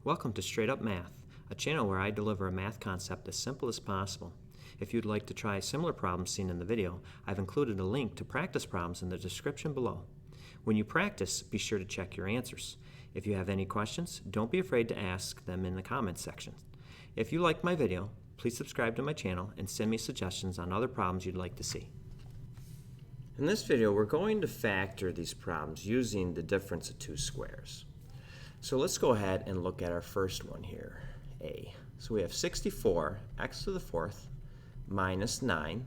Welcome to Straight Up Math, a channel where I deliver a math concept as simple as possible. If you'd like to try similar problems seen in the video, I've included a link to practice problems in the description below. When you practice, be sure to check your answers. If you have any questions, don't be afraid to ask them in the comments section. If you like my video, please subscribe to my channel and send me suggestions on other problems you'd like to see. In this video, we're going to factor these problems using the difference of two squares. So let's go ahead and look at our first one here, A. So we have 64, x to the fourth, minus 9.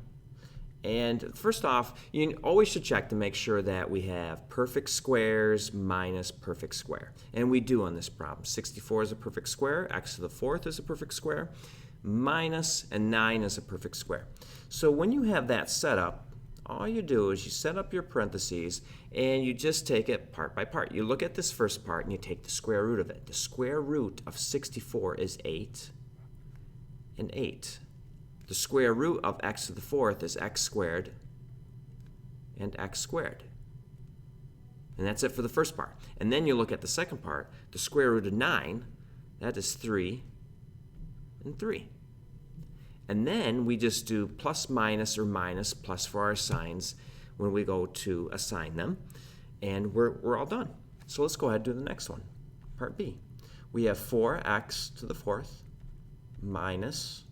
And first off, you always should check to make sure that we have perfect squares minus perfect square. And we do on this problem. 64 is a perfect square, x to the fourth is a perfect square, minus and 9 is a perfect square. So when you have that set up, all you do is you set up your parentheses and you just take it part by part. You look at this first part and you take the square root of it. The square root of 64 is 8 and 8. The square root of x to the fourth is x squared and x squared. And that's it for the first part. And then you look at the second part, the square root of 9, that is 3 and 3. And then we just do plus, minus, or minus, plus for our signs when we go to assign them. And we're all done. So let's go ahead and do the next one, part B. We have 4x to the fourth minus,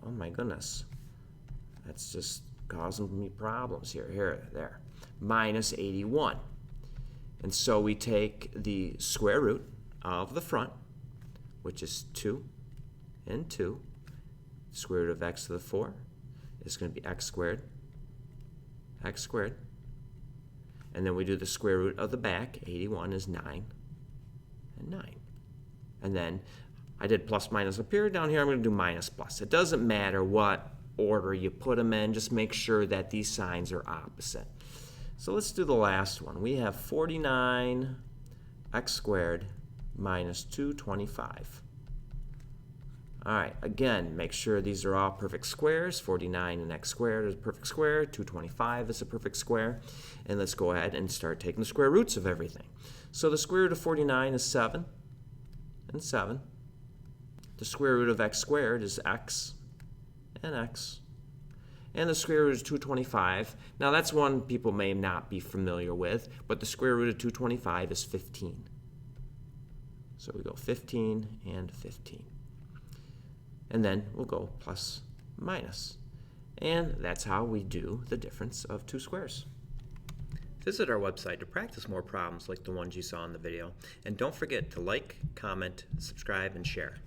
oh my goodness, that's just causing me problems here, there, minus 81. And so we take the square root of the front, which is 2 and 2. Square root of x to the 4 is going to be x squared. And then we do the square root of the back. 81 is 9 and 9. And then I did plus minus up here. Down here I'm going to do minus plus. It doesn't matter what order you put them in. Just make sure that these signs are opposite. So let's do the last one. We have 49 x squared minus 225. All right, again, make sure these are all perfect squares. 49 and x squared is a perfect square. 225 is a perfect square. And let's go ahead and start taking the square roots of everything. So the square root of 49 is 7 and 7. The square root of x squared is x and x. And the square root of 225. Now that's one people may not be familiar with, but the square root of 225 is 15. So we go 15 and 15. And then we'll go plus, minus. And that's how we do the difference of two squares. Visit our website to practice more problems like the ones you saw in the video. And don't forget to like, comment, subscribe, and share.